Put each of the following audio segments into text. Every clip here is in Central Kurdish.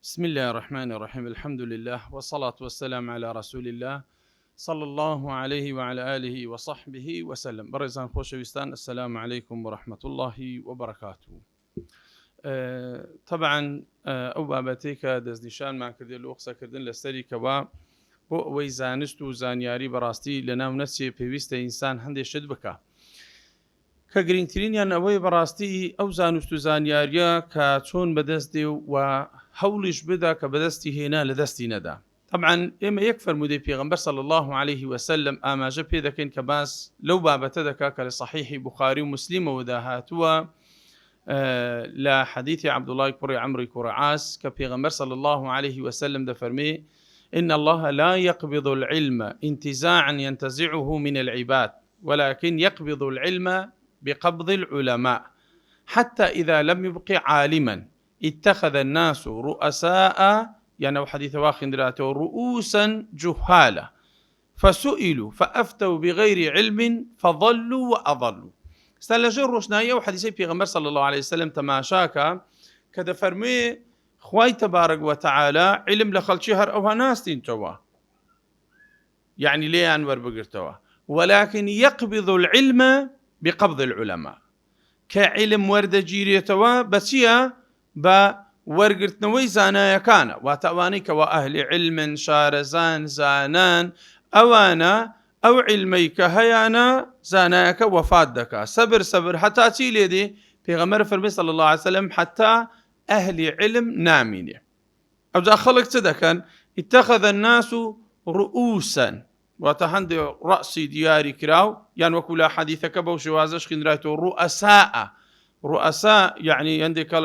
بسم الله الرحمن الرحيم. الحمد لله والصلاة والسلام على رسول الله صلى الله عليه وعلى آله وصحبه وسلم. برزان خوشويستان، السلام عليكم ورحمة الله وبركاته. طبعا ئەو بابەتەی کە دەستنیشانمان کردێت لە قسەکردن لەسەری کەوا بۆ ئەوەی زانست و زانیاری بەڕاستی لەناو نەفسێ پێویستە ئینسان هەندێک شت بکە کە گرنگترینیان ئەوەی بەڕاستی ئەو زانست و زانیاریە کە چۆن بەدەست دێ و هەوڵیش بدا کە بەدەستی هێنا لە دەستی نەدا. طبعا ئێمە یەک فەرمودەی پێغەمبەر صلی الله عليه وسلم ئاماژە پێ دەکەین کە باس لەو بابەتە دەکا کە لە صحیحی بوخاری و مسلیمەوەدا هاتووە لا حديث عبد الله كري عمرو كري عاص كبيغمبر صلى الله عليه وسلم دفرمي إن الله لا يقبض العلم انتزاعا ينتزعه من العباد ولكن يقبض العلم بقبض العلماء حتى إذا لم يبق عالما اتخذ الناس رؤساء يعني حديث واخندراته رؤوسا جهالا فسئلوا فأفتوا بغير علم فضلوا وأضلوا. استلجر روشناية وحديثي بيغمبر صلى الله عليه وسلم تماشاكا كذا فرمي خواي تبارك وتعالى علم لخلشي هر أوها ناستين توا يعني ليه أنور بقرتوا ولكن يقبض العلم بقبض العلماء كعلم ورد جيري توا بسيا بورقرتنوي زانايا كان واتوانيك وأهل علم شارزان زانان أوانا أو علميك هيانا زاناك وفادك صبر حتى تيلي دي بيغمبر فرمي صلى الله عليه وسلم حتى أهل علم نامين أو ذا خلق تدكن اتخذ الناس رؤوسا وتهندي رأسي دياري كراو يعني وكل حديثك بوشوازش خنراته رؤساء يعني عندك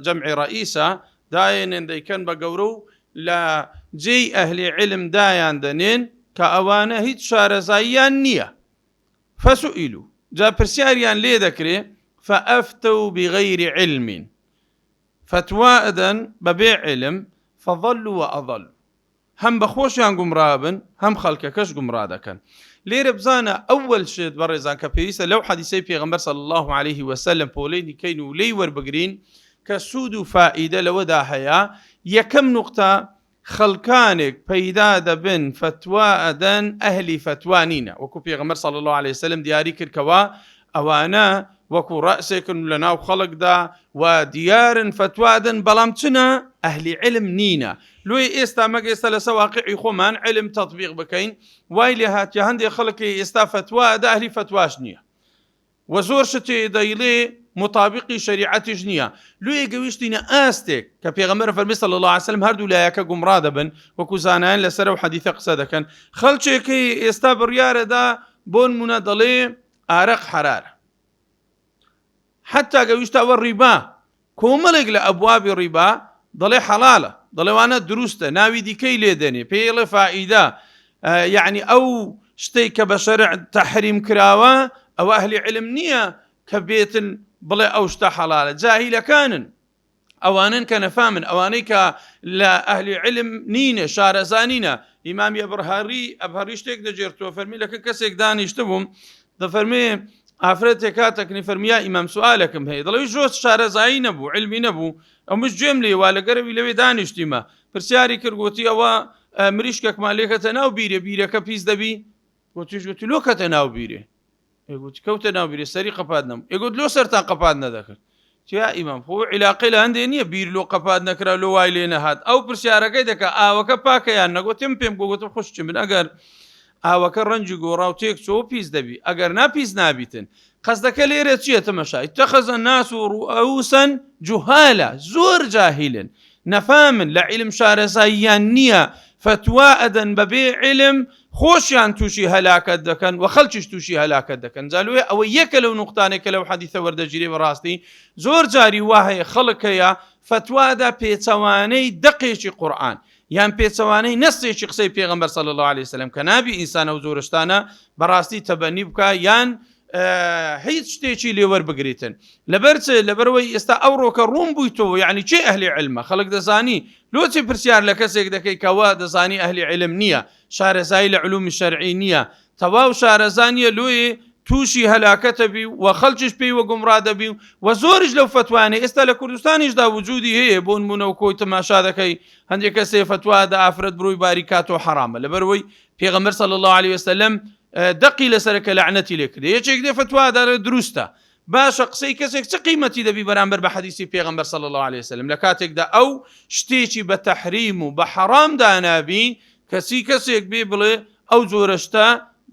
جمع رئيسة داين عندي كان بقورو لا جي أهل علم داين دنين كأوانا هيت شارزايان نية فسئلوا جاء برسياريان ليه ذكري فأفتوا بغير علم فتوى أدن ببيع علم فظلوا وأضلوا هم بخوشيان قمرابن هم خلقكش قمرادكن ليه بزانا أول شيء برزان كبيريسة لو حديثي بيغمبر صلى الله عليه وسلم بوليني كينو ليور بقرين كسود فائدة لودا هيا يكم نقطة خلقانك پیدا دبن فتوى أدن أهل فتوانينا وكو بيغمبر صلى الله عليه وسلم دياري كركوا أوانا وكو رأسك لنا وخلق دا وديار فتوى أدن بلامتنا أهل علم نينا لوي إستا مق إستا لسواقعي خومان علم تطبيق بكين وايلي هات يهندي خلقي إستا فتوى دا أهل فتواش نية وزور شتي دايلي مطابقي شريعتي جنيا لوي قويشتينا آستك كبيغمبر فرمي صلى الله عليه وسلم هردو لا يكا قمرادا بن وكو زانان لسرو حديث قصدا كان خلشيكي استابر يارا دا بون منادلي آرق حرارة حتى قويشتا والربا كوملق لأبواب الربا ضلي حلالة ضلي وانا دروسته ناوي دي كي ليدني بيلي فائدة يعني أو شتيك بشرع تحريم كراوة أو أهل علم نية كبيت بڵێ ئەو شتە حەڵالە جاهیلە کانن ئەوانن کە نەفامن ئەوانەی کە لە ئەهلی علم نینە شارەزانینە ئیمامی ئەبهەری شتێک دەجێرتەوە فەرمی لەکە کەسێک دانیشتە بووم دەفەرمێ ئافرەتێک کاتەکنی فەرمیا ئیمام سوالێکم هەیە دەڵێ زۆر شارەزایی نەبوو علمی نەبوو ئەمش گوێم لێ وا لەگەرەوی لەوێ دانیشتیمە پرسیاری کرد گوتی ئەوە مریشکێکمان لێکەتە ناو بیرەکە پیس دەبی گوتیش گوتی لۆکەتە ناو بیرێ يقول كوت ناوبيري سري قفادنا يقول لو سرتان قفادنا ذكر يا إمام هو علاقة لهندينية بير لو قفادنا كرا لو وايلين هاد أو برشارة كيدك وكباك يا نقول تيم قوت خش من أجر وكرنج جورا وتيك شو بيز دبي أجر نا بيز نابيتن قصدك ليرة شيء تمشى اتخذ الناس رؤوسا جهالا زور جاهلا نفامن لعلم شارزايانية فتوى أدن ببيع علم خوشيان توشي هلاكت دكن وخلچش توشي هلاكت دكن زالوه او يكلو نقطانك لو حديث ورد جري براستي زور جاري واهي خلق يا فتوى دا بيتواني دقيش قرآن يعني بيتواني نصيش قصي بيغمبر صلى الله عليه وسلم كنابي إنسان او زورشتانا براستي تبني بكا يان هیچ شتێکی لێوەر بگریتن لەبەرەوەی ئێستا ئەوڕۆکە ڕوون بوویتەوە یعنی چێ ئەهلی علمە خەڵک دەزانی لۆچی پرسیار لە کەسێک دەکەی کەوا دەزانی ئەهلی علم نییە شارەزایی لە علومی شەرعی نییە تەواو شارەزانیە لۆیە تووشی هەلاکەتە بی و خەڵکیش پێی وە گومڕا دەبی و زۆرش لەو فتوانێ ئێستا لە کوردستانیشدا وجودی هەیە بۆ نمونە و کۆی تەماشا دەکەی هەندێک کەسێ فتوا ئافرەت بڕووی باری کاتۆ حرامە لەبەرەوەی پێغەمبەر صلی الله عليه وسلم دەقی لەسەرەکە لعنەتی لێ کردێ یەکێک دێ فتوا دەرێ دروستە باشە قسەی کەسێک چ قیمەتی دەبی بەرامبەر بە حەدیسی پێغەمبەر صلی الله عليه وسلم لە کاتێکدا ئەو شتێکی بە تەحریم و بە حەرام دانابی کەسێک بێ بڵێ ئەو جۆرەشتە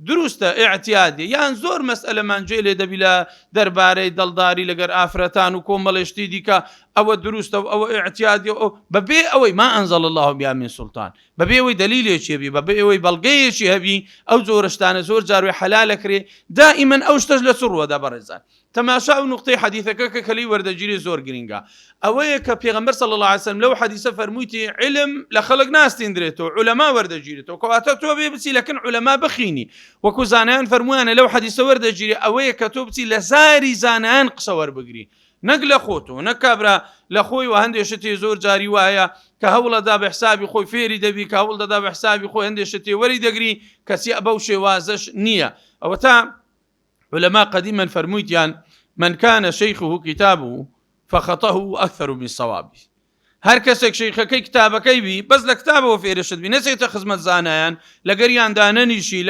دروستە ئیعتیادی یان زۆر مەسئلەمان گوێ لێ دەبی لە دەربارەی دڵداری لەگەر ئافرەتان و کۆمەڵێشتی دیکە ئەوە دروستە و ئەوە ئیعتیادی و بەبێ ئەوەی ما ئەنزەڵ الله بیا من سوڵتان بەبێ ئەوەی دەلیلێکی هەبی بەبێ ئەوەی بەڵگەیەکی هەبی ئەو جۆرە شتانە زۆر جاروی حەلالەکرێ دائیمەن ئەو شتەش لە سوڕوەدا بەڕێزان تەماشا و نقطەی حەدیثەکە کە کەلی وەردەگیری زۆر گرنگە ئەوەیە کە پێغەمبەر صلی الله عليه وسلم لەو حەدیثە فەرموویتی علم لە خەڵک ناستیندرێتەوە عولەما وەردەگیرێتەوە کەواتە تۆ بێ بچی لەکن عولەما بخینی وەکو زانایان فەرمویانە لەو حەدیثە وەردەگیری ئەوەیە کە تۆ بچی لە زاری زانایان قسە وەربگری نەک لە خۆتۆ نەک کابرا لە خۆی و هەندێشتی زۆر جاری وایە کە هەوڵەدا بە حسابی خۆی فێری دەبی کە هەوڵ دەدا بە حسابی خۆی هەندێشتی وەری دەگری کەسی بەو شێوازەش نییە ئەوە تا علەما قەدیمەن فەرموویتیان من كان شيخه كتابه فخطه أكثر من صوابه هەر کەسێک شەیخەکەی کتابەکەی بی بەس لە کتابەوە فێرشت بی نەچێتە خزمەت زانایان لەگەریاندا نەنیشی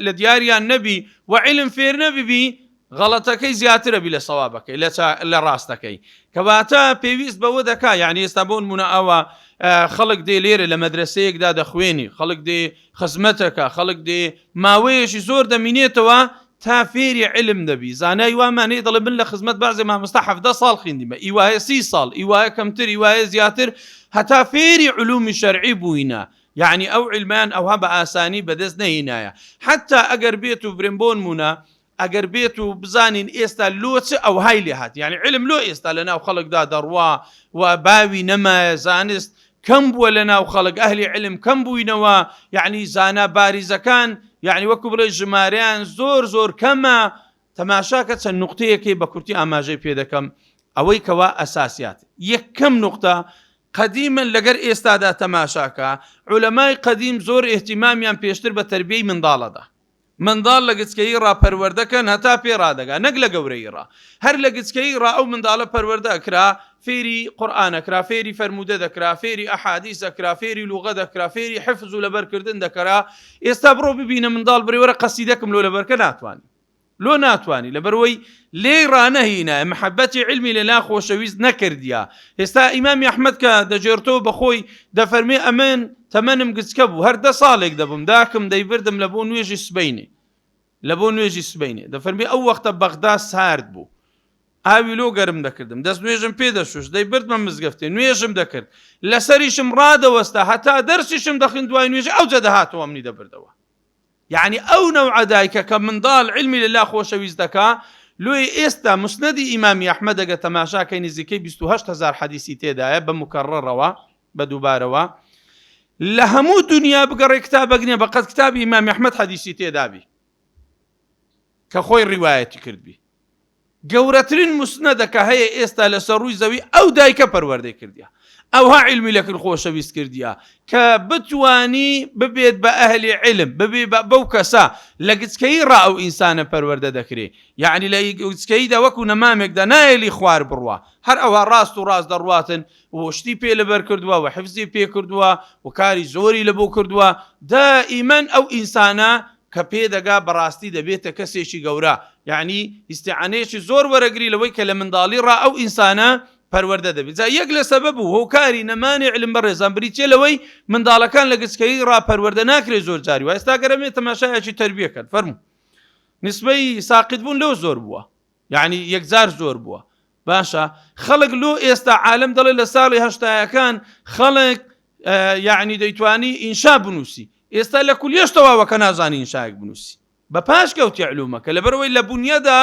لە دیاریان نەبی و علم فێر نەبیبی غەڵەتەکەی زیاترە بی لە سەوابەکەی لە ڕاستەکەی کەواتە پێویست بەوە دەکا یعنی ئێستا بۆ نمونە ئەوە خەڵک دێ لێرە لە مەدرسەیەکدا دەخوێنی خەڵک دێ خزمەتەکە خەڵک دێ ماوەیەشی زۆر دەمینێتەوە تا فێری علم دەبی زانای وامانەیە دەڵێ من لە خزمەت بەعزێ مامۆستا 17 ساڵ خوێندیمە ئیوایە 30 ساڵ ئیوایە کەمتر ئیوایە زیاتر هەتا فێری علومی شەرعی بووینە یعنی ئەو علمیان ئەوها بە ئاسانی بەدەست نەهێنایە حتا ئەگەر بێت و برێن بۆ نمونە ئەگەر بێت و بزانین ئێستا لۆچ ئەو های لێ هات یعنی علم لۆ ئێستا لە ناو خەڵکدا دەڕوا و باوی نەمایە زانست کەم بووە لە ناو خەڵک ئەهلی علم کەم بووینەوە یعنی زانا باریزەکان یعنی وەکو بڵێ ژمارەیان زۆر کەمە تەماشاکە چەند نوقتەیەکی بە کورتی ئاماژەی پێ دەکەم ئەوەی کەوا ئەساسیات یەکەم نوقتە قەدیمەن لەگەر ئێستادا تەماشاکە عولەمای قەدیم زۆر ئێحتیمامیان پێشتر بە تەربیەی منداڵەدا منداڵ لە گچکەی ڕاپەروەردەکەن هەتا پێ ڕادەگا نەک لە گەورەی ڕا هەر لە گچکەی ڕا ئەو منداڵە پەروەردە ئەکرا فێری قورئان ئەکرا فێری فەرمودە دەکرا فێری ئەحادیث ئەکرا فێری لوغە دەکرا فێری حفظ و لەبەرکردن دەکرا ئێستا بڕۆ ببینە منداڵ بڕێوەرە قەسیدەکەم لۆ لەبەرکە ناتوانی لەبەرەوەی لێ ڕانەهینە محەبەتی علمی لەلا خۆشەویست نەکردیە ئێستا ئیمامی ئەحمەد کە دەجێرتەوە بەخۆی دەفەرمێ ئەمن تەمەنم گچکە بوو هەر 10 ساڵێک دەبم داکم دەیبردم لە بۆ نوێژی سبەینێ دەفەرمێ ئەو وەختە بەغدا سارد بوو ئاوی لۆ گەرم دەکردم دەست نوێژم پێ دەشوش دەیبردمە مزگەفتێ نوێژم دەکرد لەسەریشم ڕادەوەستا هەتا دەرسیشم دەخین دوای نوێژ ئەو جە دەهاتەوە ئەمنی دەبردەوە یعنی ئەو نەوعە دایکە کە منداڵ علمی لەلا خۆشەویست دەکا لۆی ئێستا مسنەدی ئیمامی ئەحمەد ئەگە تەماشاکەی نزیکەی 28000 حەدیسی تێدایە بە مکەڕەرەوە بە دووبارەوە لە هەموو دنیا بگەڕێ کتابەگنێ بەقەت کتابی ئیمامی ئەحمەد حەدیسی تێدابی کە خۆی ڕیوایەتی کردبی گەورەترین مسنەدەکە هەیە ئێستا لەسەر ڕووی زەوی ئەو دایکە پەروەردەی کردیە ئەوها علمی لەکرد خۆشەویست کردیە کە بتوانی ببێت بە ئەهلی علم ببێ بەو کەسە لە گچکەی ڕا ئەو ئینسانە پەروەردە دەکرێ یعنی لە گچکەیدا وەکو نەمامێکدا نایەلی خوار بڕوە هەر ئەوە ڕاست و ڕاست دەڕواتن و شتی پێ لەبەر کردووە و حفزی پێ کردووە و کاری زۆری لەبۆ کردووە دائیمەن ئەو ئینسانە کە پێدەگا بەڕاستی دەبێتە کەسێکی گەورە یعنی ئیستیعانەیەکی زۆر وەرەگری لەوەی کە لە منداڵی ڕا ئەو ئینسانە پەروەردە دەبێت جا یەک لە سەبەب و هۆکاری نەمانی علم بەڕێزان بریتێ لەوەی منداڵەکان لە گچکەی ڕا پەروەردە ناکرێت زۆر جاری وە ئێستا گەرەمێت تەماشایەکی تەربیەکەن فەرموو نسبەی ساقط بوون لەو زۆر بووە یعنی یەکجار زۆر بووە باشە خەڵک لۆ ئێستا عالم دەڵێ لە ساڵی هەشتایەکان خەڵک یعنی دەیتوانی ئینشا بنووسی ئێستا لە کولیەشتەوە کە نازانی ئینشایەک بنووسی بە پاش کەوتی علومەکە لەبەرەوەی لە بنیەدا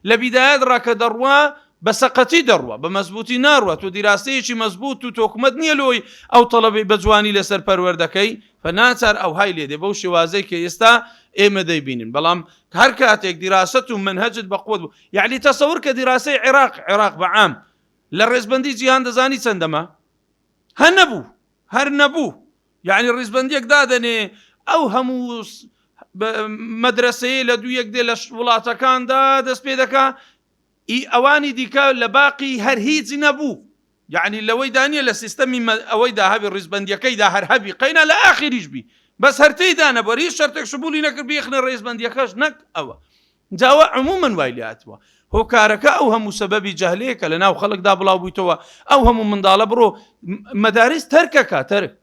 لە بیدایەت ڕاکە دەڕوا بە سەقەتی دەڕوە بە مەزبوطی ناڕوە تۆ دیراسەیەکی مەزبوط و تۆکمەت نییە لۆی ئەو تەڵەبی بە جوانی لەسەر پەروەردەکەی فناچار ئەو های لێدێ بەو شێوازەی کە ئێستا ئێمە دەیبینین بەڵام هەر کاتێک دیراست و منهەجت بەقوت بوو یعنی تەسەور کە دیراسەی عێراق بەعام لە ڕێزبەندی جیهان دەزانی چەندەمە هەر نەبوو یعنی ڕێزبەندیەک دادەنێ ئەو هەموو مەدرسەیە لە 2-1 دێ لە وڵاتەکاندا دەست پێ دەکا ئەوانی دیکە لە باقی هەر هیچی نەبوو، یعنی لەوەی دانیە لە سیستەمی ئەوەیدا هەبی ڕیزبەندیەکەیدا هەر هەبی قەینە لە ئاخریش بی بەس هەرتەیدا نەبوو هیچ شەرتێک شبولی نەکرد بێخنە ڕیزبەندیەکەش نەک ئەوە جاوە عمومەن وای لاتوە هۆکارەکە ئەو هەموو سەبەبی جەهلەیەکە لە ناو خەڵکدا بڵاو بوویتەوە ئەو هەموو منداڵە بڕۆ مەدارس تەرکەکە تەرک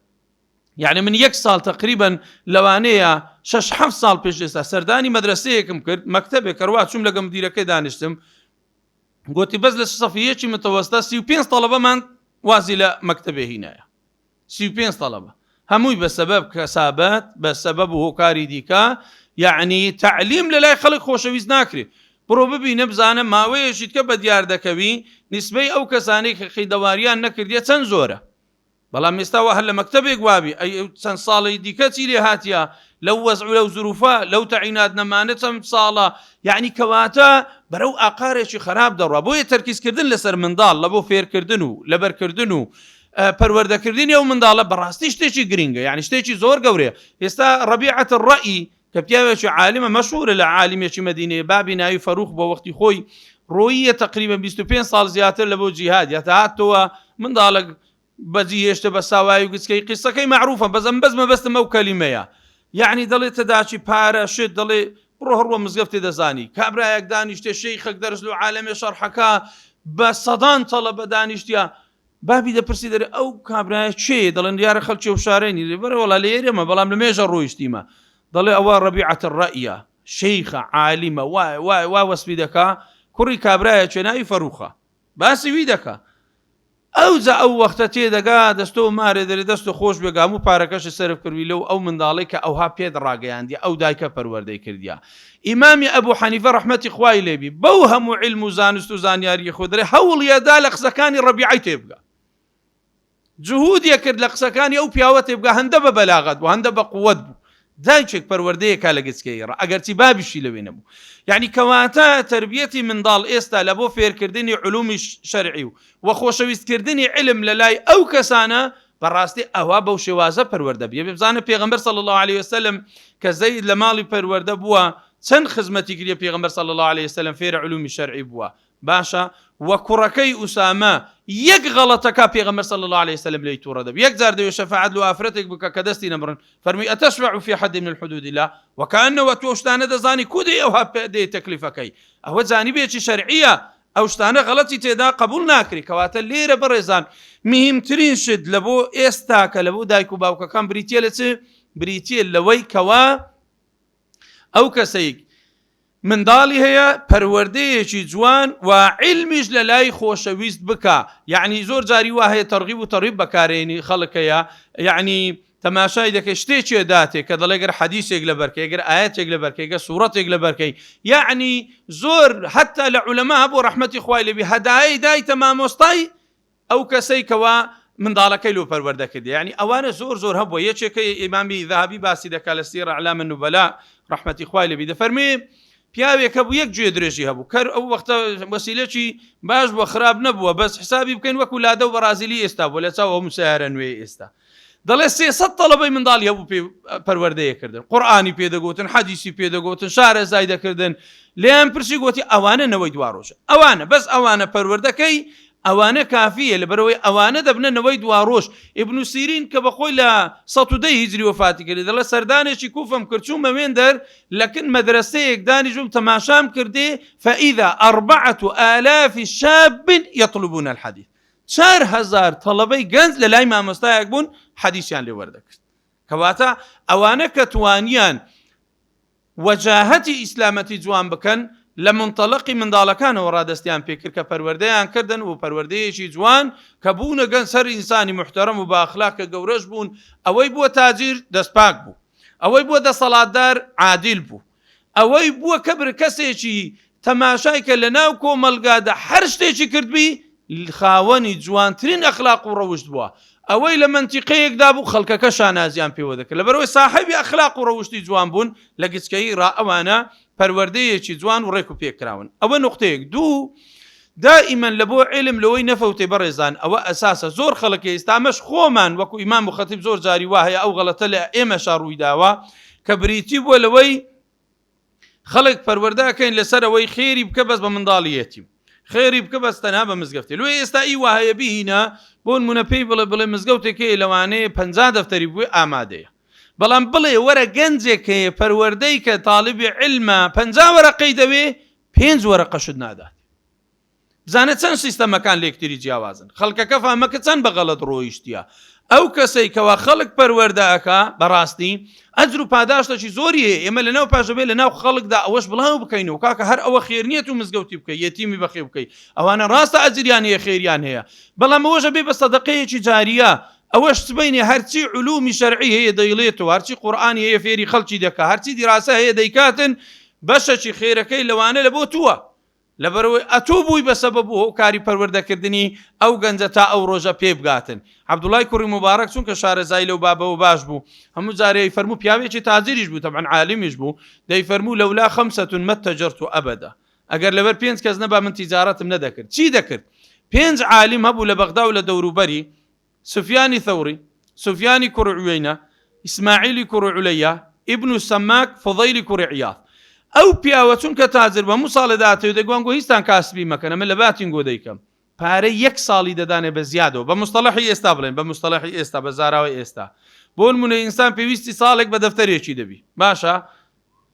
يعني من 1 ساڵ تقریبا لەوانەیە 6-7 ساڵ پێش ئێستا سەردانی مەدرسەیەکم کرد مەکتەبێک کەڕوا چوم لەگەڵ مدیرەکەی دانیشتم گوتی بەس لە سەفیەکی متەوەستە 35 تەڵەبەمان وازی لە مەکتەبێ هینایە 35 تەڵەبە هەمووی بە سەبەب کەسابەت بە سەبەب و هۆکاری دیکە یعنی تعلیم لە لای خەڵک خۆشەویست ناکرێت بڕۆ ببینە بزانە ماوەیەشیت کە بە دیار دەکەوی نسبەی ئەو کەسانەی کە خەیدەواریان نەکردیە چەند زۆرە بەڵام ئێستاوە هەر لە مەکتەبێک وابی ئەی چەند ساڵی دیکە چی لێ هاتیە لەو وەزع و لەو زروفە لەو تەعینات نەمانە چەند ساڵە یعنی کەواتە بەرەو ئاقارێکی خراپ دەڕوا بۆیە تەرکیزکردن لەسەر منداڵ لە بۆ فێرکردن و لەبەرکردن و پەروەردەکردنی ئەو منداڵە بەڕاستی شتێکی گرنگە یعنی شتێکی زۆر گەورەیە ئێستا ڕەبیعەت الڕەئی کە پیاوێکی عالمە مەشهورە لە عالمێکی مەدینەیە بابی ناوی فەروخ بۆ وەختی خۆی ڕۆیە تقریبا 25 ساڵ زیاتر لە بۆ جیهاد یا هاتەوە منداڵک بەجی هێشتە بە ساوای و گچکەی قیسەکەی معروفە بەزەم بەس مەبەستم ئەو کەلیمەیە یعنی دەڵێت تەداچی پارە شت دەڵێ بڕۆ هەڕوە مزگەفتێ دەزانی کابرایەک دانیشتێ شەیخێک دەرس لە عالەمێ شەرحەکە بە سەدان تەڵەبە دانیشتیە بابی دەپرسی دەرێ ئەو کابرایە چێ دەڵێن دیارە خەڵکی وشارێنی لێبەرە وەڵا لە ئێرەمە بەڵام لە مێژە ڕۆیشتیمە دەڵێ ئەوە ڕەبیعەت الڕەئیە شەیخە عالیمە وای وەسفی دەکا کوڕی کابرایە چێ ناوی فەروخە باسی وی دەکا ئەوجا ئەو وەختە تێدەگا دەستۆ مارێ دەرێ دەستە خۆش بێگام و پارەکەشی سەرف کردوی لەو ئەو منداڵی کە ئەوها پێت ڕاگەیاندی ئەو دایکە پەروەردەی کردیا ئیمامی ئەبوو حەنیفە ڕەحمەتی خوای لێبی بەو هەموو علم و زانست و زانیاری خۆ دەرێ هەوڵیەدا لە قسەکانی ڕەبیعەی تێبگا جهودیە کرد لە قسەکانی ئەو پیاوە تێبگا هەندە بە بەلاغەت بوو هەندە بە قووەت بوو دایکێک پەروەردەیەکا لە گچکەی ڕە ئەگەرچی بابیشی لەوێ نەبوو یعنی کەواتە تربیەتی منداڵ ئێستا لە بۆ فێرکردنی علومی شەرعی و خۆشەویستکردنی علم لە لای ئەو کەسانە بەڕاستی ئەوە بەو شێوازە پەروەردە بێ بزانە پێغەمبەر صلی الله عليه وسلم کە زەید لە ماڵی پەروەردە بووە چەند خزمەتی کردی پێغەمبەر صلی الله عليه وسلم فێرە علومی شەرعی بووە باشە وە کوڕەکەی ئوسامە یەک غەڵەتەکە پێغەمبەر صلی الله عليه وسلم لێی تووڕە دەبێ یەک جار دەوێت شەفاعەت لە ئافرەتێک بکە کە دەستی نەبڕن فەرمی ئەتەشفع فی حد من الحدود الله وەکەئەنەوە تۆ شتانە دەزانی کودەی ئەوها پێدەی تەکلیفەکەی ئەوە جانیبێکی شەرعیە ئەو شتانە غەڵەتی تێدا قبول ناکری کەواتە لێرە بەڕێزان مهمترین شت لە بۆ ئێستا کە لە بۆ دایک و باوکەکان بریتیە لە چ بریتیە لەوەی کەوا ئەو کەسەی منداڵی هەیە پەروەردەیەکی جوان و علمیش لە لای خۆشەویست بکە یعنی زۆر جاری وا هەیە تەرغیب و تەرهیب بەکارێنی خەڵکەیە یعنی تەماشای دەکەی شتێکی داتێ کە دەڵێ گەر حەدیثێک لە بەرکەی گەر ئاەتێک لە بەرکەی گە سوورەتێک لە بەرکەی یعنی زۆر حتا لە عولەما بۆ ڕەحمەتی خوای لێبی هەدایەی دایتە مامۆستای ئەو کەسەی کەوا منداڵەکەی لۆ پەروەردە کردی یعنی ئەوانە زۆر هەبووە یەکێکەی ئیمامی ذەهەبی باسی دەکات لە سیرە ئەعلام النوبەلا ڕەحمەتی خوای لێبی دەفەرمێ پیاوێکە بوو یەک گوێ درێژی هەبوو کەر ئەو وەختە وەسیلەکی باش بووە خراپ نەبووە بەس حسابی بکەین وەکو لادە و بەرازیلی ئێستا بوو لە چاو هەموو سیارە نوێ ئێستا دەڵێ 300 تەڵەبەی منداڵی هەبوو پێ پەروەردەیە کردن قورئانی پێدەگوتن حەدیثی پێدەگوتن شارەزای دەکردن لێیان پرسی گوتی ئەوانە نەوەی دوا ڕۆژە ئەوانە بەس ئەوانە پەروەردەکەی ئەوانە کافیە لەبەرەوەی ئەوانە دەبنە نەوەی دوا ڕۆژ ئیبن سیرین کە بەخۆی لە 110 هیجری وفاتی کرد دەڵێ سەردانێکی کوفەم کرد چوومە وێندەر لەکن مەدرسەیەک دانیژوم تەماشام کردێ فەئیذا 4000 شاب يطلبون الحديث 4000 تەڵەبەی گەنج لە لای مامۆستایەک بوون حەدیثیان لێ وەردەگرت کەواتە ئەوانە کە توانیان وەجاهەتی ئیسلامەتی جوان بکەن لە منتەڵەقی منداڵەکانەوە ڕادەستیان پێکرد کە پەروەردەیان کردن و پەروەردەیەکی جوان کە بوونە گەن سەر ئینسانی محتەرەم و باخلاقە گەورەش بوون ئەوەی بووە تاجیر دەستپاک بوو ئەوەی بووە دەسەڵاتدار عادیل بوو ئەوەی بووە کەبر کەسێکی تەماشای کە لە ناو کۆمەلگادا هەر شتێکی کردبی خاوەنی جوانترین ئەخلاق و ڕەوشت بووە ئەوەی لە منتیقەیەکدا بوو خەڵکەکە شانازیان پێوە دەکرد لەبەرەوەی ساحەبی ئەخلاق و ڕەوشتی جوان بوون لە گچکەی ڕا ئەوانە پەروەردەیەکی جوان و ڕێک و پێکراون ئەوە نقطەیەک دوو دائیمەن لە بۆ علم لەوەی نەفەوتێ بەڕێزان ئەوە ئەساسە زۆر خەڵکی ئێستامەش خۆمان وەکو ئیمام و خەتیب زۆر جاری وا هەیە ئەو غەڵەتە لە ئێمەشا ڕووی داوە کە بریتی بووە لەوەی خەڵک پەروەردەکەین لەسەرەوەی خێری بکە بەس بە منداڵی یەتیم، خێری بکە بەس تەنها بە مزگەفتی. لێ ئێستا ئی وهەیە بهینە بۆ نمونە پێی بڵێ مزگەوتێکی لەوانەیە 50 دەفتەری بووی ئامادەیە، بەڵام بڵێ وەرە گەنجێک هەیە پەروەردەی کە تاڵیبی عیلمە 50 وەرەقەی دەوێ 5 وەرەقەشت نادات. بزانە چەند سیستەمەکان لە یەکتری جیاوازن، خەڵکەکە فامەکە چەند بە غەڵەت ڕۆیشتیە. ئەو کەسەی کەوا خەڵک پەروەردەکە بەڕاستی ئەجر و پاداشتێکی زۆری هەیە. ئێمە لەناو پاشەبێ لەناو خەڵکدا ئەوەش بڵاو بکەینەوە کاکە هەر ئەوە خێر نیەت و مزگەوتی بکەی یەتیمی بەخێ بکەی، ئەوانە ڕاستە ئەجریان هەیە خێریان هەیە، بەڵام ئەوەشە بێ بە سەدەقەیەکی جاریە. ئەوەش سبەینێ هەرچی علومی شەرعی هەیە دەیڵێتەوە، هەرچی قورئانی هەیە فێری خەڵکی دەکا، هەرچی دیراسە هەیە دەیکاتن، بەشەکی خێرەکەی لەوانە لە بۆ تووە، لەبەرەوەی ئەتۆ بووی بەسەبەب بوو کاری پەروەردەکردنی ئەو گەنجە تا ئەو ڕۆژە پێ بگاتن. عەبدوڵای کوڕی مبارەک چونکە شارەزای لەو بابەوە باش بوو، هەموو جارەی فەرموو پیاوێکی تاجریش بوو، تەبعەن عالمیش بوو، دەیفەرموو لەولا 5 ما اتجرت ئەبەدا، ئەگەر لەبەر 5 کەس نەبا من تیجارەتم نەدەکرد. چی دەکرد؟ 5 عالم هەبوو لە بەغدا و لە دەوروبەری، سفیانی ثەوری، سفیانی کوڕی عوێینە، ئیسماعیلی کوڕی عولەیە، ئیبن سەماک، فضەیلی کوڕی عیاض. ئەو پیاوە چونکە تاجر بە هەموو ساڵێ داتەوێت دەگوان گۆ هیچتان کاسبی مەکەن، ئەمە لە باتین گۆ دەیکەم، پارەی 1 ساڵی دەدانێ بە زیادەوە، بە مستەڵەحی ئێستا بڵێن، بە مستەڵەحی ئێستا، بە زاراوەی ئێستا. بۆ نمونە ئینسان پێویستی ساڵێک بە دەفتەرێکی دەبی، باشە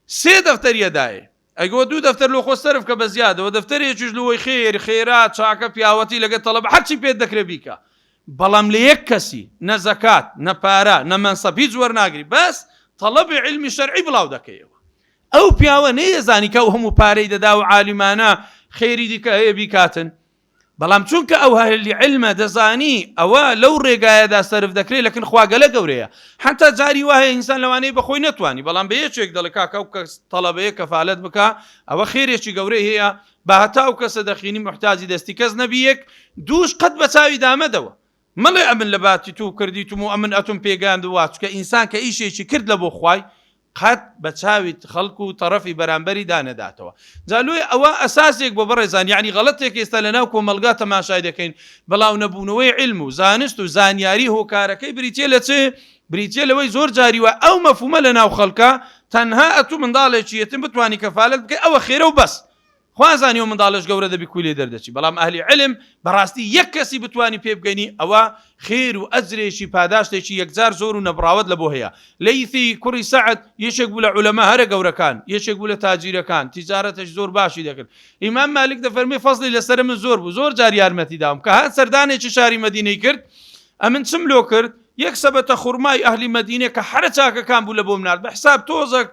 3 دەفتەریەدایە، ئەگۆ 2 دەفتەر لۆ خۆ سەرف کە بە زیادەوە، دەفتەرێکیش لەوەی خێر خێرات چاکە پیاوەتی لەگە تەڵەب هەرچی پێت دەکرێت بیکە، بەڵام لە یەک کەسی نە زەکات نە پارە نە مەنسەب هیچ وەرناگری، بەس تەڵەبی عیلمی شەرعی بڵاو دەکەیەوە. ئەو پیاوە نەیەزانی کە ئەو هەموو پارەی دەدا و عالیمانە خێری دیکە هەیە بیکاتن، بەڵام چونکە ئەو هەلی عیلمە دەزانی ئەوە لەو ڕێگایەدا سەرف دەکرێت، لەکن خواگەلە گەورەیە. حتا جاری وایە ئینسان لەوانەیە بەخۆی نەتوانی، بەڵام بە یەکێک دەڵێ کاکە ئەو کەس تەڵەبەیە کەفالەت بکە، ئەوە خێرێکی گەورەی هەیە، بە هەتا ئەو کەسە دەخینی محتاجی دەستی کەس نەبی، یەک دووش قەت بە چاوی دامەدەوە مەڵێ ئەمن لە باتی تو کردیتم و ئەمن ئەتم پێگاندووە، چکە ئینسان کە ئیشێکی کرد لە بۆ خوای قەت بە چاوی خەڵک و تەرەفی بەرامبەری دانەداتەوە. جالوێ ئەوە ئەساسێک بۆ بەڕێزان، یعنی غەڵەتێک ئێستا لەناو کۆمەلگا تەماشای دەکەین، بەڵاو نەبوونەوەی عیلم و زانست و زانیاری هۆکارەکەی بریتێ لە چێ؟ بریتێ لەوەی زۆر جاریوە ئەو مەفهومە لەناو خەڵکە تەنها ئەتوو منداڵێکی یەتیم بتوانی کەفالەت بکەی، ئەوە خێرە و بەس. خوازانی و منداڵش گەورە دەبی کوی لێ دەردەچی، بەڵام ئەهلی عیلم بەڕاستی یەک کەسی بتوانی پێ بگەینی ئەوە خێر و ئەجرێکی پاداشتێکی یەکجار زۆر و نەبراوت لە بۆ هەیە. لەیثی کوڕی سەعد یەکێک بوو لە عولەما هەرە گەورەکان، یەکێک بوو لە تاجیرەکان، تیجارەتش زۆر باشی دەکرد. ئیمام مالک دەفەرمێ فەزلی لەسەر من زۆر بوو، زۆر جار یارمەتی داوم، کە هات سەردانێکی شاری مەدینەی کرد، ئەمن چم لۆ کرد، یەک سەبەتە خوڕمای ئەهلی مەدینە کە هەرە چاکەکان بوو لە بۆ منار بە حساب تۆزەک،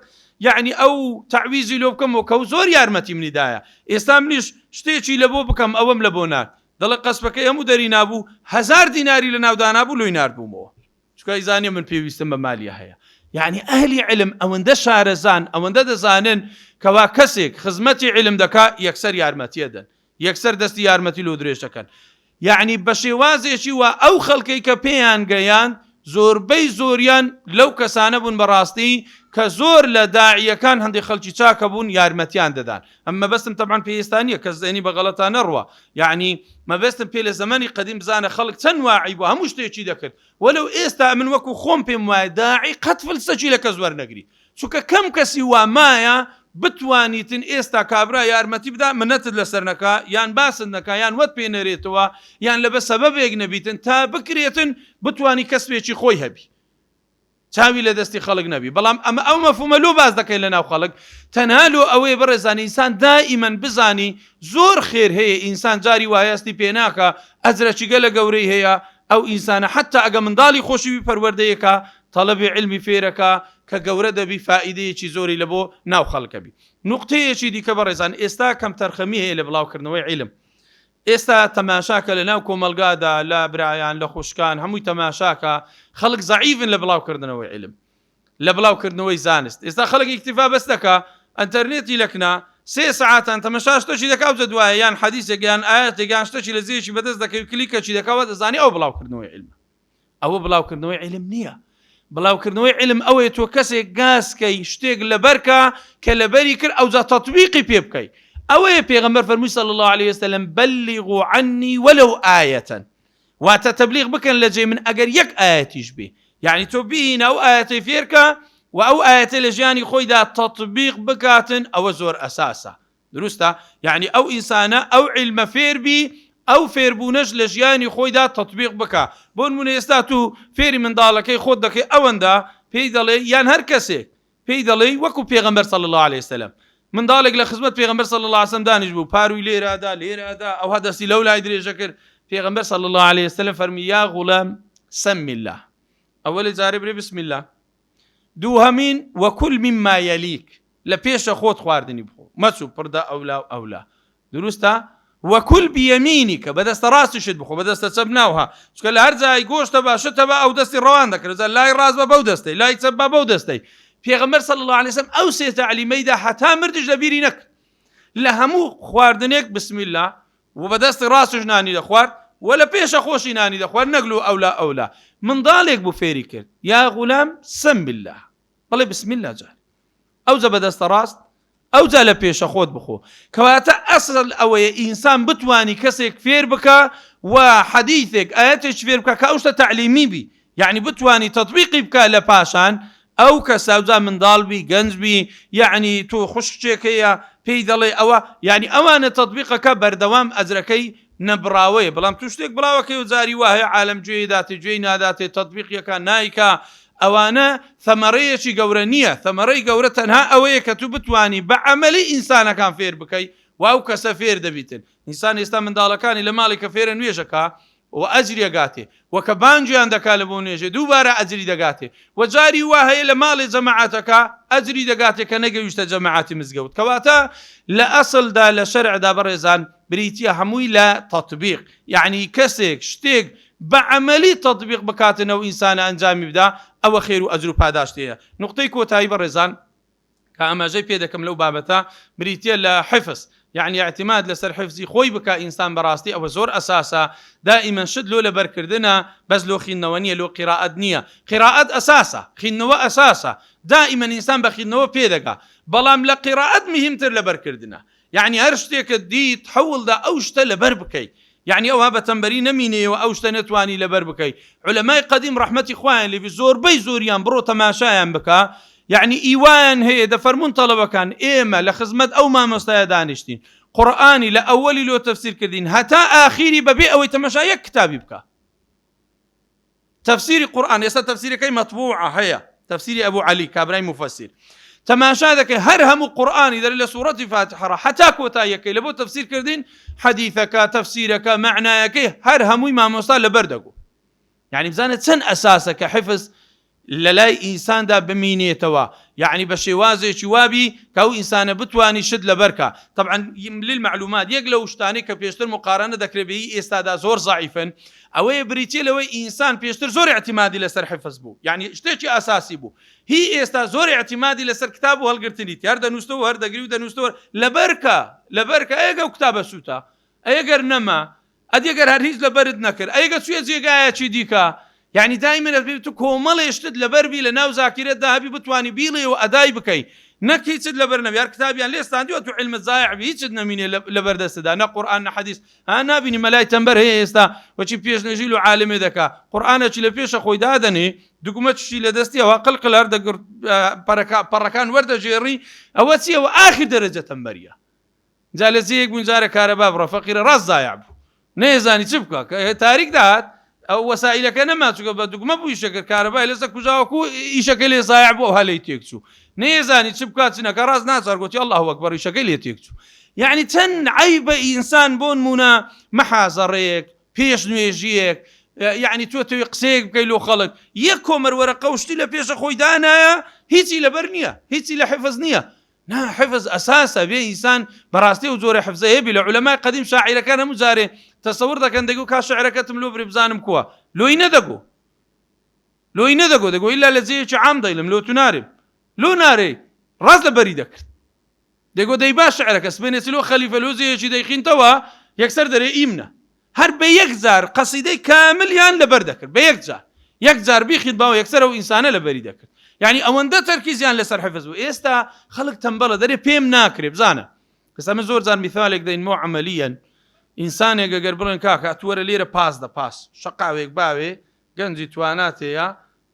یعنی ئەو تعویزی لۆ بکەمەوە کە زۆر یارمەتی منیدایە، ئێستا منیش شتێکی لە بۆ بکەم ئەوەم لە بۆ نار، دەڵێ قەسبەکەی هەموو دەری نابوو، 1000 دیناری لە ناودانا بوو لۆی ناردبوومەوە، چکە ئیزانێ من پێویستم بە مالیە هەیە. یعنی ئەهلی عیلم ئەوەندە شارەزان، ئەوەندە دەزانن کەوا کەسێک خزمەتی عیلم دەکا یەکسەر یارمەتیە دەن، یەکسەر دەستی یارمەتی لۆ درێژەکەن. یعنی بە شێوازێکی وا ئەو خەڵکەی کە پێیان گەیان زۆربەی زۆریان لەو کەسانە بوون بەڕاستی کە زۆر لە داعیەکان هەندێک خەڵکی چاکە بوون یارمەتیان دەدان. ئەمە بەستم تەبعاً پێویستانیە کەس زێنی بە غەڵەتە نەڕوە، یعنی مەبەستم پێ لە زەمانی قەدیم بزانە خەڵک چەند واعی بوو هەموو شتێکی دەکرد، وەلەو ئێستا من وەکو خۆم پێم وایە داعی قەت فلسەکی لە کەس وەرنەگری، چونکە کەم کەسی وامایە بتوانیتن ئێستا کابرا یارمەتی بدا منەتت لەسەر نەکا، یان باست نەکا، یان وەت پێ نەرێتەوە، یان لە بە سەبەبێک نەبیتن تا بکرێتن بتوانی کەسبێکی خۆی هەبی، چاوی لە دەستی خەڵک نەبی. بەڵام ئەمە ئەو مەفهومە لۆ باز دەکەین لەناو خەڵک، تەنها لۆ ئەوەیە بەڕێزانی ئینسان دائیمەن بزانی زۆر خێر هەیە، ئینسان جاری وایەستی پێ ناکە ئەجرێکی گەلە گەورەی هەیە، ئەو ئینسانە حتا ئەگە منداڵی خۆشیوی پەروەردەیەکە تەڵەبی عیلمی فێرەکە کە گەورە دەبی فائیدەیەکی زۆری لە بۆ ناو خەڵکەبی. نوقتەیەکی دیکە بەڕێزان ئێستا کەم تەرخەمی هەیە لە بڵاوکردنەوەی عیلم. ئێستا تەماشاکە لە ناو کۆمەلگادا لە برایان لە خوشکان هەمووی تەماشاکە خەڵک زەعیفن لە بڵاوکردنەوەی عیلم، لە بڵاوکردنەوەی زانست. ئێستا خەڵک ئیکتیفا بەس دەکا ئەنتەرنێتی لەکنا 3 ساعاتان تەماشا شتێکی دەکا و دوایە یان حەدیثێک یان ئایەتێک یان شتێکی لە زێشی بەدەست دەکەی و کلیکەکی دەکەوە دەزانی ئەو بڵاوکردنەوەی عیلمە. ئەوە بڵاوکردنەوەی عیلم نییە. بڵاوکردنەوەی عیلم ئەوەیە تۆ کەسێک گاسکەی شتێک لەبەرکە کە لەبەری کرد ئەوجا تەطبیقی پێ بکەی. ئەوەیە پێغەمبەر فەرمووی صلی الله عليه وسلم بلغوا عني ولو آية، واتە تەبلیغ بکەن لە جێ من ئەگەر یەک ئاەتیش بێ، یعنی تۆ بینە ئەو ئاەتەی فێرکە و ئەو ئاەتە لە ژیانی خۆیدا تەطبیق بکاتن ئەوە زۆر ئەساسە. دروستە؟ یعنی ئەو ئینسانە ئەو عیلمە فێربی ئەو فێربوونەش لە ژیانی خۆیدا تەطبیق بکە. بۆ نمونە ئێستا تو فێری منداڵەکەی خۆت دەکەی ئەوەندە پێی دەڵێ یان هەر کەسێک پێی دەڵێ وەکو پێغەمبەر صلی الله عليه وسلم منداڵێک لە خزمەت پێغەمبەر صلی الله عليه وسلم دانیش بوو پاروی لێرادا ئەو هەدەستی لەو لای درێژە کرد. پێغەمبەر صلی الله عليه وسلم فەرمی یا غولام سم الله ئەوەی جارێ برێ بسم الله. دووهەمین وەکل مما یەلیک لە پێشە خۆت خواردنی بخۆ مەچوو پڕدا ئەولا دروستە وەکل بیەمینیکە بەدەستە ڕاستیشت بخۆ بەدەستە چەپ ناوها چکە لە هەر جای گۆشتە باشتە بە ئەو دەستی ڕەوان دەکرێت لای ڕاست بە بەو دەستەی لای چەپ بە بەو دەستەی. پێغەمبەر صلی الله عليه وسلم ئەو سێ تەعلیمەیدا هەتا مردش لە بیری نەکرد لە هەموو خواردنێک بسم الله و بەدەستی ڕاستش نانی دەخوارد و لە پێشە خۆشی نانی دەخوارد نەگلو ئەولا منداڵێک بوو فێری کرد یا غولام سم بالله بەڵێ بسم الله جار ئەوجا بەدەستە ڕاست ئەوجا لە پێشە خۆت بخۆ. کەواتە ئەسڵ ئەوەیە ئینسان بتوانی کەسێک فێر بکە و حەدیثێک ئاەتێک فێر بکە کە ئەو شتە تەعلیمی بی یعنی بتوانی تەطبیقی بکە لە پاشان ئەو کەسە ئەوجا منداڵ بی گەنج بی یعنی تۆ خوشکێکەیە پێی دەڵێ ئەوە یعنی ئەوانە تەطبیقەکە بەردەوام ئەجرەکەی نەبراوەیە بەڵام تو شتێک بڵاوەکەی و جاری وایە عالم گوێی داتێ گوێی ناداتێ تەطبیقیەکە نایکە ئەوانە ثەمەرەیەکی گەورە نییە. ثەمەرەی گەورە تەنها ئەوەیە کە تو بتوانی بە عەمەلی ئینسانەکان فێر بکەی و ئەو کەسە فێر دەبیتن. ئینسان ئێستا منداڵەکانی لە ماڵی کە فێرە نوێژەکە و ئەجری ئەگاتێ وەکە بانگیان دەکا لە بۆ نوێژێ دووبارە ئەجری دەگاتێ و جاری وا هەیە لە ماڵی جەماعەتەکە ئەجری دەگاتێ کە نەگەویشتە جەماعەتی مزگەوت. کەواتە لە ئەسڵدا لە شەرعدا بەڕێزان بریتیە هەمووی لە تەطبیق یعنی کەسێک شتێک بە عەمەلی تەطبیق بکاتنەوە ئینسانە ئەنجامی بدا ئەوە خێر و ئەجر و پاداشتەیە. نقطەی کۆتایی بەڕێزان کە ئاماژەی پێ دەکەم لەو بابەتە بریتیە لە حفظ یعنی اعتماد لەسەر حفزی خۆی بکە ئینسان بەڕاستی ئەوە زۆر ئەساسە. دائیمەن شت لۆ لە بەرکردنە بەس لۆ خینەوە نییە لۆ قیراعەت نییە. قیراعەت ئەساسە خینەوە ئەساسە دائیمەن ئینسان بە خینەوە پێدەگا بەڵام لە قیراعەت مهمتر لە بەرکردنە یعنی هەر شتێکت دیت حەوڵدا ئەو شتە لەبەر بکەیت یعنی ئەوە بە تەمبەری نەمینەوە ئەو شتە نەتوانی لەبەر بکەیت. عولەمای قەدیم ڕەحمەتی خوایان لێبی زۆربەی زۆریان بڕۆ تەماشایان بکە یعنی ئیوان هەیە دەفەرمون تەڵەبەکان ئێمە لە خزمەت ئەو مامۆستایە دانیشتین قورئانی لە ئەوەلی لۆ تەفسیر کردین هەتا ئاخیری بەبێ ئەوەی تەماشا یەک کتابی بکە تەفسیری قورئان. ئێستا تەفسیرەکەی مەطبوعە هەیە تەفسیری ئەبوو عەلی کابرای مفەسیر تەماشا دەکەی هەر هەموو قورئانی دەری لە سوورەتی فاتحە هەتا کۆتاییەکەی لە بۆ تەفسیر کردین حەدیثەکە تەفسیرەکە معنایەکەی هەر هەمووی مامۆستا لەبەر دەگۆ. یعنی بزانە چەند ئەساسە کە حفظ لە لای ئینساندا بمینێتەوە یعنی بە شێوازێکی وابی کە ئەو ئینسانە بتوانی شت لەبەرکە. طبعا للمعلومات یەک لەو شتانەی کە پێشتر مقارنە دەکرێت بە ئێستادا زۆر ضعیفن ئەوەیە بریتیە لەوەی ئینسان پێشتر زۆر اعتیمادی لەسەر حفظ بوو یعنی شتێکی ئاساسی بوو. هی ئێستا زۆر اعتیمادی لەسەر کتاب و هەڵگرتنی هەر دەنووسەوە هەر دەگری و دەنووسەوە لەبەرکە ئەگە و کتابە سووتە ئەگەر نەما ئەدیگەر هەر هیچ لەبەرت نەکرد ئەگە سوێ جێگایەکی دیکە یعنی دائما تو کۆمەڵێشتت لەبەربی لە ناو زاکرێتدا هەبی بتوانی بیڵێ و ئەدای بکەی نەک هیچت لەبەر نەبی هەر کتابیان لێستاندیوە تو علمت زایع بی هیچت نەمینێ لەبەردەستدا نە قورئان نە حەدیث نابینی مەلای تەمبەر هەیە ئێستا وەچی پێشنەژیل و عالمێ دەکا قورئانێکی لە پێشە خۆی دادەنێ دوگمەتشی لە دەستیەوە قڵقڵ هەر دەگرت پەڕەکان وەردەژێڕی ئەوە چیەوە ئاخر دەرەجە تەمبەریە جا لە جێیەک بوون جارە کارەبا بڕە فەقیرە ڕاست زایع بوو نەیەزانی چ بکە کە تاریک داهات ئەو وەسائلەکە نەما چووکە بە دوگمە بوو ئیشەکە کارەبای لەسەر کوژاوەکو ئیشەکە لێ زایع بوو ئەو هەلەی تێک چوو نەیەزانی چ بکات چنەکە ڕاست ناچار گوتی الله ئەکبەر ئیشەکەی لێ تێک چوو. یعنی چەند عەیبە ئینسان بۆ نمونە مەحازەڕەیەک پێش نوێژیەک یعنی تۆ توی قسەیەک بکەی لۆ خەڵک یەک کۆمەروەرەقە وشتی لە پێشە خۆی دانایە هیچی لەبەر نییە هیچی لە حفظ نییە. نا حفظ ئەساسە بێ ئینسان بەڕاستی و زۆرە حفزە هەبی لە عولەمای قەدیم شاعیرەکان هەموو جارێ تەسەور دەکەن دەگو کا شعرەکەتم لۆ بڕێ بزانم کووە لۆی نەدەگۆ دەگۆ ئیلا لە جێیەکی عام دەیڵم لۆ تو نارێم لۆ نارێ ڕاست لەبەری دەکرد دەگۆ دەی باش شعرەکە سبێنێتی لۆ خەلیفە لۆ جێیەکی دەیخینتەوە یەکسەر دەرێ ئیمنە هەر بە یەک جار قەسیدەی کاملیان لەبەر دەکرد بە یەک جار بیخیت باوە یەکسەر ئەو ئینسانە لەبەری دەکرد. یعنی ئەوەندە تەرکیزیان لەسەر حفظ بوو. ئێستا خەڵک تەمبەڵە دەرێ پێم ناکرێ بزانە کەسە من زۆر جار میثالێک دەین مۆ عەمەلیەن ئینسانێک ئەگەر بڵێن کاکە ئەتوەرە لێرە پاس شەقاوێک باوێ گەنجی تواناتەیە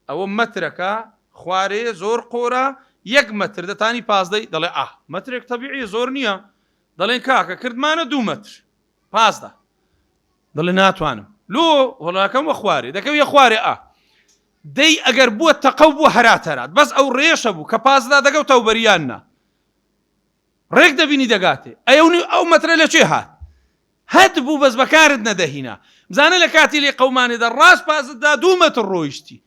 ئەوە مەترەکە خوارێ زۆر قۆرە 1 مەتر دەتانی پازدەی دەڵێ مەترێک تەبیعی زۆر نییە دەڵێن کاکە کردمانە 2 مەتر پازدا دەڵێ ناتوانم لۆ وڵاکەم وە خوارێ دەکەم یە خوارێ دەی ئەگەر بووە تەقەو بووە هەراتەرات بەس ئەو ڕێشە بوو کە پازدا دەگەوتە و بەریاننا ڕێک دەبینی دەگاتێ ئەو مەترە لە چێ هەت بوو بەس بەکارت نەدەهینا بزانە لە کاتی لێ قەومانێدا ڕاست پازتدا 2 مەتر ڕۆیشتی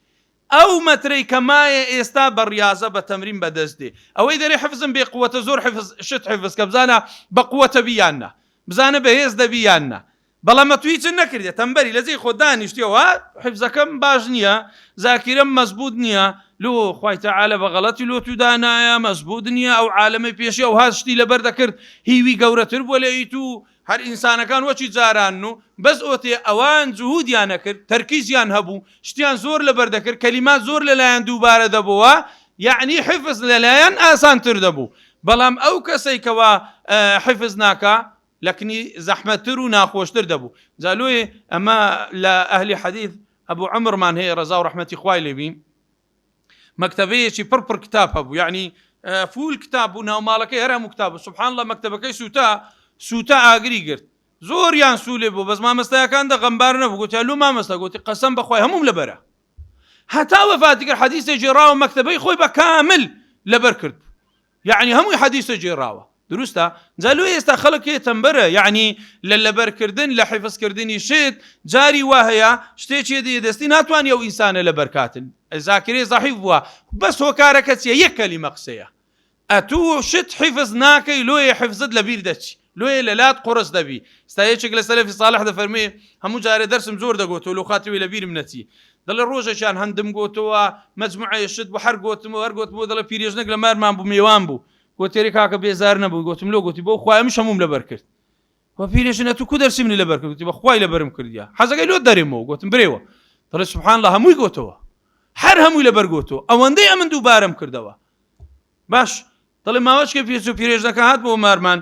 ئەو مەترەی کەمایە ئێستا بە ڕاضە بە تەمرین بەدەست دێ ئەوەی دەرێ حفزم بێ قووەتە زۆر شت حفز کە بزانە بە قووەتە بیاننا بزانە بەهێز دەبیاننا بەڵام مەتوی چ نەکردێت تەمبەری لەجێی خۆ دانیشتیەوە حفزەکەم باش نییە زاکیرەم مەزبوط نییە لۆ خوای تەعالە بە غەڵەتی لۆ تودانایە مەزبوط نییە ئەو عالەمەی پێشی ئەو هاشتی لەبەر دەکرد هیوی گەورەتر بووە لە ئیتو هەر ئینسانەکان وەچی جاران و بەس ئۆتێ ئەوان جوهودیان نەکرد تەرکیزیان هەبوو شتیان زۆر لەبەر دەکرد کەلیمات زۆر لەلایەن دووبارە دەبووە یعنی حفز لەلایەن ئاسانتر دەبوو بەڵام ئەو کەسەی کەوا حفز ناکە لەکنی زەحمەتتر و ناخۆشتر دەبوو جالۆیە ئەمە لە ئەهلی حەدیث ئەبوو عومرمان هەیە ڕەزا و ڕەحمەتی خوای لێبی مەکتەبەیەکی پڕ کتاب هەبوو یعنی فول کتاب بوو ناوماڵەکەی هەر هەموو کتاب سوبحان الله مەکتەبەکەی سوتە ئاگری گرت زۆریان سوولێ بوو بەس مامەستایەکان دەغەمبار نەبوو گوتیان لۆ مامەستا گوتی قەسەم بەخوای هەمووم لەبەرە هەتا وەفاتی کرد حەدیثە جێراوە مەکتەبەی خۆی بە کامل لەبەر کرد یعنی هەمووی حەدیثە جێراوە دروستە جالۆ ئێستا خەڵک تەمبەرە یعنی لە لەبەرکردن لە حیفزکردنی شت جاری وا هەیە شتێکی دەستی ناتوانانی ئەو ئینسانە لەبەرکاتن زاکرێ زەحیف بووە بەس هۆکارەکە چیە 1 کەلیمە قسەیە ئەتوو شت حیفز ناکەی لۆیە حفزت لەبیر دەچی لۆیە لەلات قڕس دەبی ستایەکێک لە سەلەفی صالح دەفەرمێ هەموو جارێ دەرسم زۆر دەگۆتەوە لۆ خاتەوەی لەبیرم نەچی دەڵێ ڕۆژێکیان هەندم گۆتەوە مەجموعەیە شت بۆ هەر گۆتمەوە دەڵێ پیرێژنێک لە مارمان بوو میێوان بوو گۆتێری کاکە بێزار نەبوو گوتم لۆ گوتی بۆ خوای مش هەموم لەبەر کرد وە پیرێژنە تو کو دەرسی منی لەبەر کرد گوتی بە خوای لەبەرم کردیا حەزەکەی لۆ دەرێمەوە گوتم برێوە دەڵێ سوبحان الله هەمووی گۆتەوە هەر هەمووی لەبەر گۆتەوە ئەوەندەی ئەمن دووبارەم کردەوە باش دەڵێ ماوەچکە پیرێژنەکە هات بۆ مارمان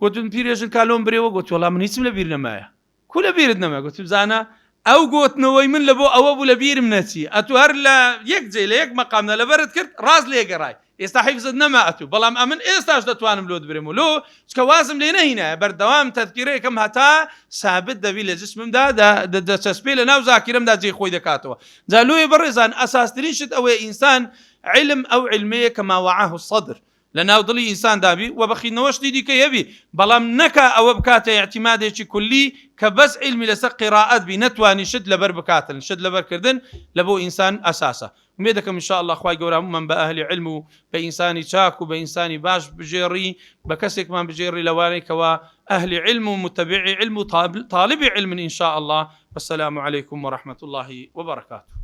گوتم پیرێژن کالۆم برێوە گوت وەڵام من هیچم لەبیر نەمایە کو لەبیرت نەما گوتم زانە ئەو گۆتنەوەی من لە بۆ ئەوە بوو لەبیرم نەچی ئەتو هەر لە یەک جێ لە یەک مەقامە لەبەرت کرد ڕاست لێگەڕای ئێستا حیفزت نەما ئەتوو بەڵام ئەمن ئێستاش دەتوانم لۆت برێم و لۆ چکە وازم لێ نەهینایە بەردەوام تەذکیرەیەکەم هەتا سابت دەبی لە جسممدا دەچەسپێ لە ناو زاکیرەمدا جێی خۆی دەکاتەوە جا لۆیە بەڕێزان ئەساسترین شت ئەوەیە ئینسان علم ئەو علمەیە کە ما وعاه الصدر لە ناو دڵی ئینسان دابی و بەخینەوەشتی دیکە هەبی بەڵام نەکە ئەوە بکاتە اعتیمادێکی کولی کە بەس علمی لەسەر قیراءەت بی نەتوانی شت لەبەر بکاتن شت لەبەرکردن لە بۆ ئینسان ئەساسە ومێ دەکەم ئینشاء الله خوای گەورە هەموومان بە ئەهلی علم و بە ئینسانی چاک و بە ئینسانی باش بژێڕی بە کەسێکمان بژێڕی لەوانەی کەوا ئەهلی علم و متبعی علم و طالبی علم ئینشاء الله والسلام عليكم ورحمة الله وبركاته.